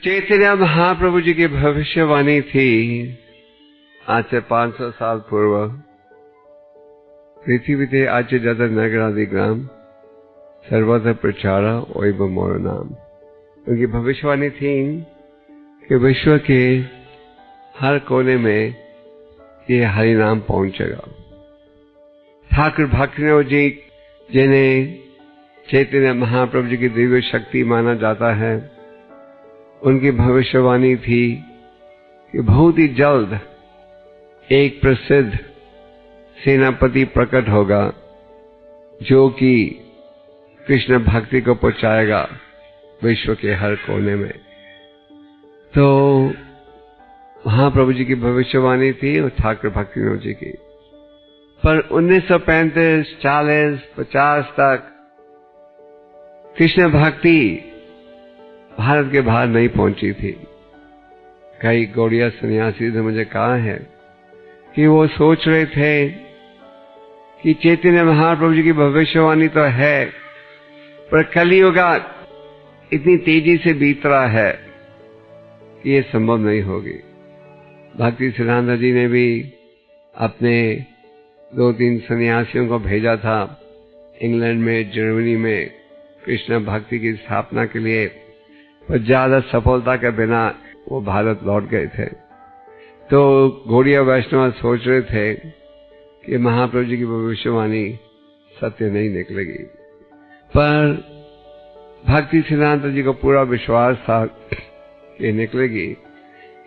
चैतन्य महाप्रभु जी की भविष्यवाणी थी आज से 500 साल पूर्व। पृथ्वीते आज जद नगरादि ग्राम सर्वत्र प्रचारा ओइब मोर नाम। उनकी भविष्यवाणी थी कि विश्व के हर कोने में ये हरि नाम पहुंचेगा। ठाकुर भक्तिनोद जी जिन्हें चैतन्य महाप्रभु जी की दिव्य शक्ति माना जाता है, उनकी भविष्यवाणी थी कि बहुत ही जल्द एक प्रसिद्ध सेनापति प्रकट होगा जो कि कृष्ण भक्ति को पहुंचाएगा विश्व के हर कोने में। तो महाप्रभु जी की भविष्यवाणी थी और ठाकुर भक्तिनोद जी की। पर 1935, 40, 50 तक कृष्ण भक्ति भारत के बाहर नहीं पहुंची थी। कई गौड़िया सन्यासी ने मुझे कहा है कि वो सोच रहे थे कि चैतन्य महाप्रभु जी की भविष्यवाणी तो है, पर कलियुग इतनी तेजी से बीत रहा है कि ये संभव नहीं होगी। भक्ति सिद्धांत जी ने भी अपने 2-3 सन्यासियों को भेजा था इंग्लैंड में, जर्मनी में कृष्ण भक्ति की स्थापना के लिए, पर ज्यादा सफलता के बिना वो भारत लौट गए थे। तो गौड़िया वैष्णव सोच रहे थे कि महाप्रभु जी की भविष्यवाणी सत्य नहीं निकलेगी, पर भक्ति सिद्धांत जी को पूरा विश्वास था कि निकलेगी।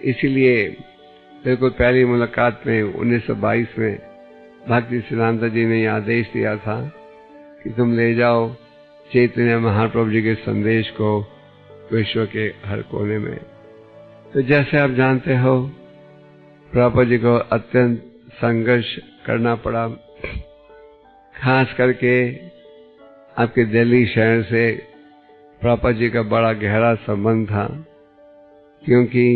इसीलिए बिल्कुल पहली मुलाकात में 1922 में भक्ति सिद्धांत जी ने यह आदेश दिया था कि तुम ले जाओ चैतन्य महाप्रभु जी के संदेश को विश्व के हर कोने में। तो जैसे आप जानते हो, प्रभुपाद जी को अत्यंत संघर्ष करना पड़ा। खास करके आपके दिल्ली शहर से प्रभुपाद जी का बड़ा गहरा संबंध था, क्योंकि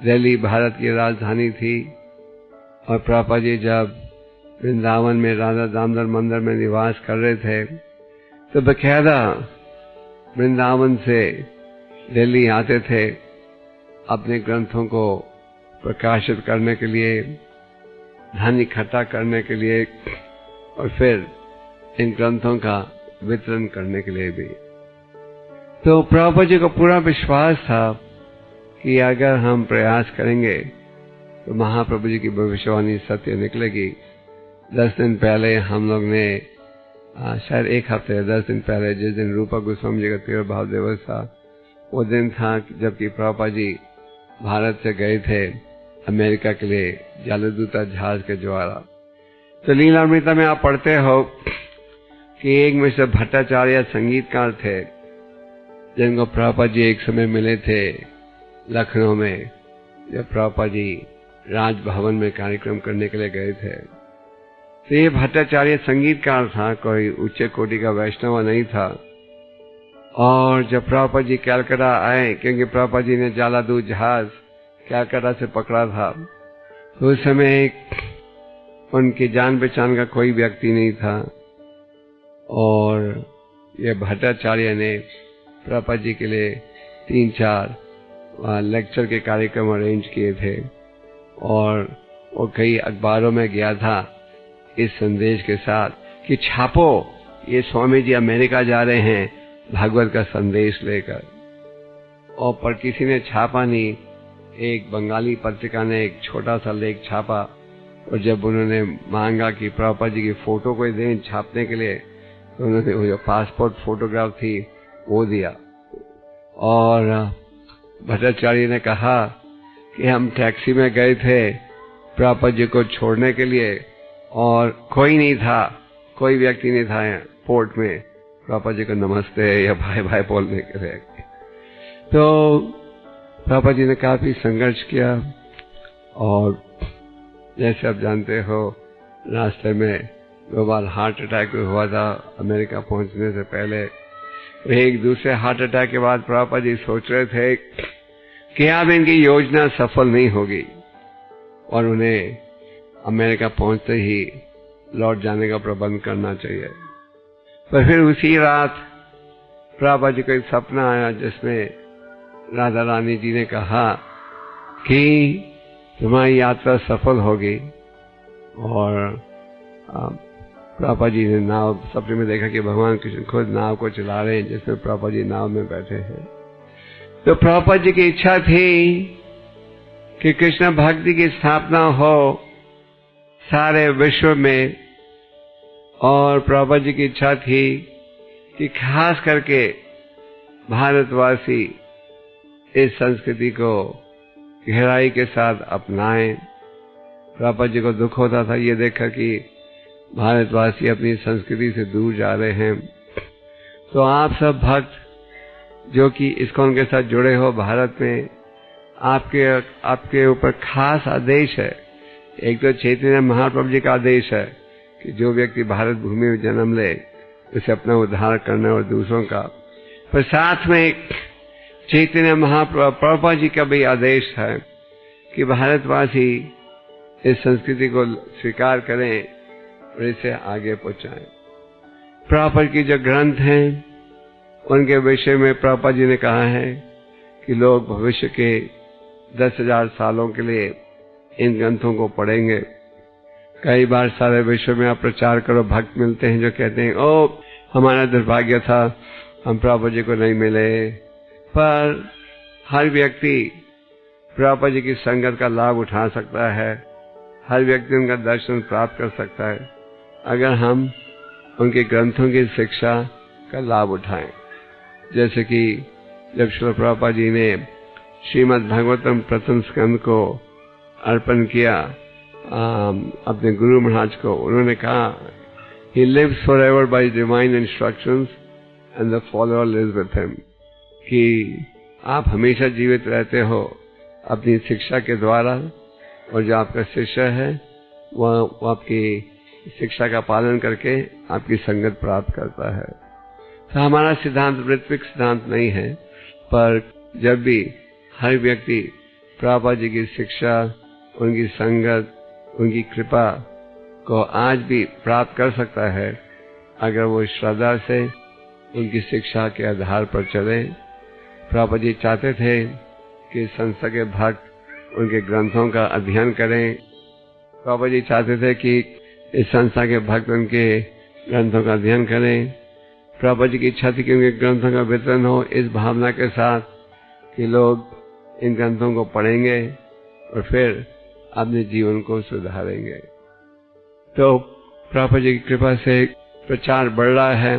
दिल्ली भारत की राजधानी थी और प्रभुपाद जी जब वृंदावन में राधा दामोदर मंदिर में निवास कर रहे थे तो बकायदा वृंदावन से दिल्ली आते थे अपने ग्रंथों को प्रकाशित करने के लिए, धन इकट्ठा करने के लिए और फिर इन ग्रंथों का वितरण करने के लिए भी। तो प्रभुपाद जी को पूरा विश्वास था कि अगर हम प्रयास करेंगे तो महाप्रभु जी की भविष्यवाणी सत्य निकलेगी। 10 दिन पहले हम लोग ने शायद 1 हफ्ते 10 दिन पहले जिस दिन रूपा गोस्वामी जी का तिरुभाव दिवस था, वो दिन था जबकि प्रभुपाद जी भारत से गए थे अमेरिका के लिए जलदूता जहाज के द्वारा। तो लीलामृता में आप पढ़ते हो कि एक मिस्टर भट्टाचार्य संगीतकार थे जिनको प्रभुपाद जी एक समय मिले थे लखनऊ में, जब प्रभुपाद जी राजभवन में कार्यक्रम करने के लिए गए थे। तो ये भट्टाचार्य संगीतकार था, कोई उच्च कोटि का वैष्णव नहीं था। और जब प्रभुपाद जी कलकत्ता आए, क्योंकि प्रभुपाद जी ने जलदूत जहाज कलकत्ता से पकड़ा था, तो उस समय उनकी जान पहचान का कोई व्यक्ति नहीं था और ये भट्टाचार्य ने प्रभुपाद जी के लिए 3-4 लेक्चर के कार्यक्रम अरेंज किए थे और वो कई अखबारों में गया था इस संदेश के साथ कि छापो, ये स्वामी जी अमेरिका जा रहे हैं भागवत का संदेश लेकर। और पर किसी ने छापा नहीं। एक बंगाली पत्रिका ने एक छोटा सा लेख छापा और जब उन्होंने मांगा कि प्रभुपाद जी की फोटो को दें छापने के लिए, तो उन्होंने वो जो पासपोर्ट फोटोग्राफ थी वो दिया। और भट्टाचार्य ने कहा कि हम टैक्सी में गए थे प्रभुपाद जी को छोड़ने के लिए और कोई नहीं था, कोई व्यक्ति नहीं था पोर्ट में प्रभुपाद जी को नमस्ते या भाई भाई बोलने के लिए। तो प्रभुपाद जी ने काफी संघर्ष किया और जैसे आप जानते हो रास्ते में 2 बार हार्ट अटैक हुआ था अमेरिका पहुंचने से पहले। एक दूसरे हार्ट अटैक के बाद प्रभुपाद जी सोच रहे थे कि अब इनकी योजना सफल नहीं होगी और उन्हें अमेरिका पहुंचते ही लौट जाने का प्रबंध करना चाहिए। पर फिर उसी रात प्रभुपाद जी को एक सपना आया जिसमें राधा रानी जी ने कहा कि तुम्हारी यात्रा सफल होगी। और प्रभुपाद जी ने नाव सपने में देखा कि भगवान कृष्ण खुद नाव को चला रहे हैं, जिसमें प्रभुपाद जी नाव में बैठे हैं। तो प्रभुपाद जी की इच्छा थी कि कृष्ण भक्ति की स्थापना हो सारे विश्व में, और प्रभुपाद जी की इच्छा थी कि खास करके भारतवासी इस संस्कृति को गहराई के साथ अपनाएं। प्रभुपाद जी को दुख होता था ये देखकर कि भारतवासी अपनी संस्कृति से दूर जा रहे हैं। तो आप सब भक्त जो कि इस्कॉन के साथ जुड़े हो भारत में, आपके ऊपर खास आदेश है। एक तो चैतन्य महाप्रभु जी का आदेश है कि जो व्यक्ति भारत भूमि में जन्म ले उसे अपना उद्धार करना, और दूसरों का, पर साथ में चैतन्य महाप्रभुपाद जी का भी आदेश है कि भारतवासी इस संस्कृति को स्वीकार करें और इसे आगे पहुंचाएं। प्रभुपाद की जो ग्रंथ हैं उनके विषय में प्रभुपाद जी ने कहा है कि लोग भविष्य के 10,000 सालों के लिए इन ग्रंथों को पढ़ेंगे। कई बार सारे विश्व में आप प्रचार करो, भक्त मिलते हैं जो कहते हैं ओ हमारा दुर्भाग्य था, हम प्रभुपाद जी को नहीं मिले। पर हर व्यक्ति प्रभुपाद जी की संगत का लाभ उठा सकता है, हर व्यक्ति उनका दर्शन प्राप्त कर सकता है अगर हम उनके ग्रंथों की शिक्षा का लाभ उठाएं। जैसे कि जब श्रील प्रभुपाद जी ने श्रीमद् भागवतम प्रथम स्कंद को अर्पण किया अपने गुरु महाराज को, उन्होंने कहा he lives forever by divine instructions and the follower lives with him, कि आप हमेशा जीवित रहते हो अपनी शिक्षा के द्वारा, और जो आपका शिष्य है वह आपकी शिक्षा का पालन करके आपकी संगत प्राप्त करता है। तो हमारा सिद्धांत वृत्विक सिद्धांत नहीं है, पर जब भी हर व्यक्ति प्रभुपाद जी की शिक्षा, उनकी संगत, उनकी कृपा को आज भी प्राप्त कर सकता है अगर वो श्रद्धा से उनकी शिक्षा के आधार पर चले। प्रभुपाद जी चाहते थे कि संस्था के भक्त उनके ग्रंथों का अध्ययन करें। प्रभुपाद जी चाहते थे कि इस संस्था के भक्त उनके ग्रंथों का अध्ययन करें। प्रभुपाद जी की इच्छा थी कि उनके ग्रंथों का वितरण हो इस भावना के साथ कि लोग इन ग्रंथों को पढ़ेंगे और फिर अपने जीवन को सुधारेंगे। तो प्रभुपाद जी की कृपा से प्रचार बढ़ रहा है।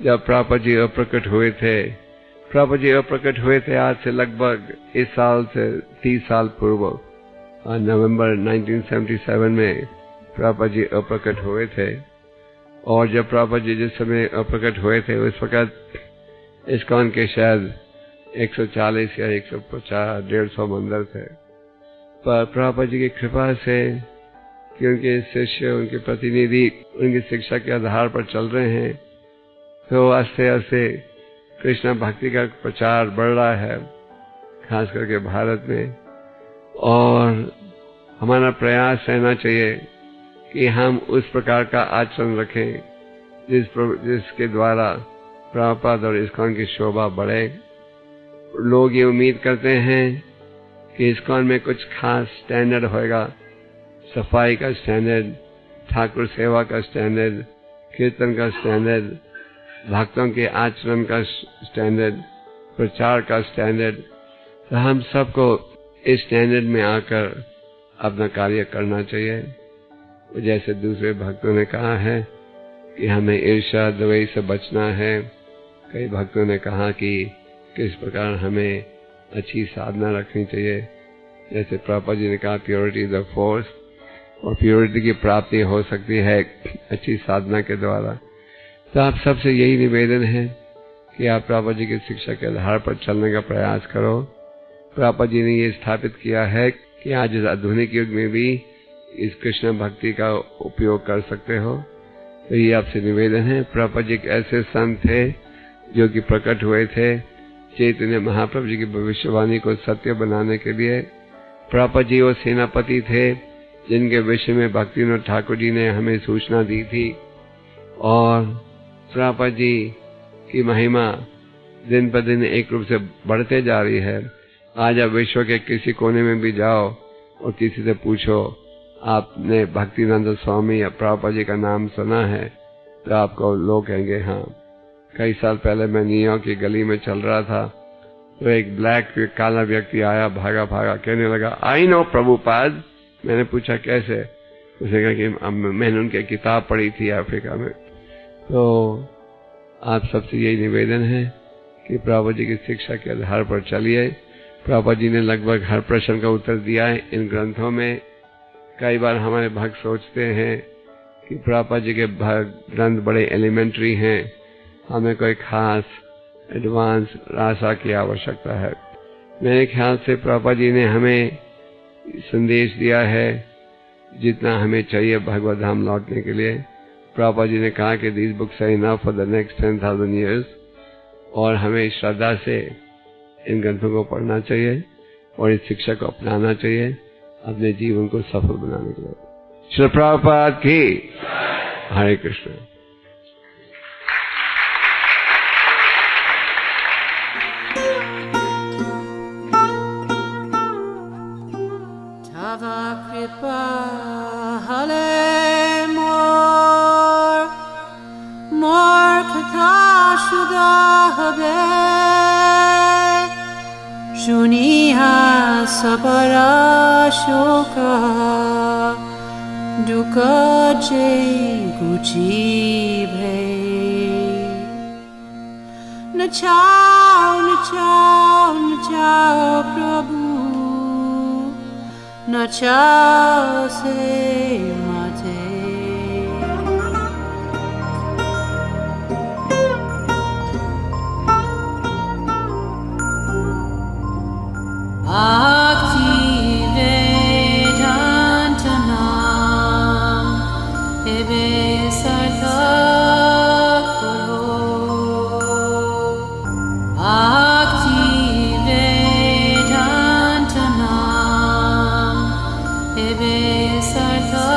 जब प्रभुपाद जी अप्रकट हुए थे आज से लगभग इस साल से 30 साल पूर्व, नवंबर 1977 में प्रभुपाद जी अप्रकट हुए थे। और जब प्रभुपाद जी जिस समय अप्रकट हुए थे उस वक्त इस्कॉन के शायद 140 या 150 150 मंदिर थे। पर प्रभुपाद जी की कृपा से कि उनके शिष्य, उनके प्रतिनिधि उनकी शिक्षा के आधार पर चल रहे हैं, तो आस्ते आस्ते कृष्ण भक्ति का प्रचार बढ़ रहा है, खास करके भारत में। और हमारा प्रयास रहना चाहिए कि हम उस प्रकार का आचरण रखें जिसके द्वारा प्रभुपाद और इस्कॉन की शोभा बढ़े। लोग ये उम्मीद करते हैं कि इस्कॉन में कुछ खास स्टैंडर्ड होगा, सफाई का स्टैंडर्ड, ठाकुर सेवा का स्टैंडर्ड, कीर्तन का स्टैंडर्ड, भक्तों के आचरण का स्टैंडर्ड, प्रचार का स्टैंडर्ड। तो हम सबको इस स्टैंडर्ड में आकर अपना कार्य करना चाहिए। जैसे दूसरे भक्तों ने कहा है कि हमें ईर्ष्या द्वेष से बचना है। कई भक्तों ने कहा कि किस प्रकार हमें अच्छी साधना रखनी चाहिए। जैसे प्रभुपाद जी ने कहा प्योरिटी इज द फोर्स, और प्योरिटी की प्राप्ति हो सकती है अच्छी साधना के द्वारा। तो आप सबसे यही निवेदन है कि आप प्रभुपाद जी की शिक्षा के आधार पर चलने का प्रयास करो। प्रभुपाद जी ने ये स्थापित किया है कि आज इस आधुनिक युग में भी इस कृष्ण भक्ति का उपयोग कर सकते हो। तो ये आपसे निवेदन है। प्रभुपाद जी एक ऐसे संत थे जो कि प्रकट हुए थे चैतन्य महाप्रभु जी की भविष्यवाणी को सत्य बनाने के लिए। प्रभुपाद जी वो सेनापति थे जिनके विषय में भक्तिविनोद ठाकुर जी ने हमें सूचना दी थी। और प्रभुपाद जी की महिमा दिन पर दिन एक रूप से बढ़ते जा रही है। आज आप विश्व के किसी कोने में भी जाओ और किसी से पूछो आपने भक्तिनंद स्वामी या प्रभुपाद जी का नाम सुना है, तो आपको लोग कहेंगे हाँ। कई साल पहले मैं न्यूयॉर्क की गली में चल रहा था, तो एक ब्लैक काला व्यक्ति आया, भागा भागा, कहने लगा आई नो प्रभुपाद। मैंने पूछा कैसे? उसने कहा कि मैंने उनकी किताब पढ़ी थी अफ्रीका में। तो आप सबसे यही निवेदन है कि प्रभुपाद जी की शिक्षा के आधार पर चलिए। प्रभुपाद जी ने लगभग हर प्रश्न का उत्तर दिया है इन ग्रंथों में। कई बार हमारे भक्त सोचते हैं कि प्रभुपाद जी के ग्रंथ बड़े एलिमेंट्री हैं, हमें कोई खास एडवांस रासा की आवश्यकता है। मेरे ख्याल से प्रभुपाद जी ने हमें संदेश दिया है जितना हमें चाहिए भगवत धाम लौटने के लिए। प्रभुपाद जी ने कहा कि this books are enough for the next 10,000 years, और हमें श्रद्धा से इन ग्रंथों को पढ़ना चाहिए और इस शिक्षा को अपनाना चाहिए अपने जीवन को सफल बनाने के लिए। श्री प्रभुपाद की हरे Krishna. Tava kripa hale mor katha shuda habe shuniha sabara shoka duka jai guji bhe na chao prabhu na chao se mate Bhakti Vedanta Nam Ebe Sartha Karo Bhakti Vedanta Nam Ebe Sartha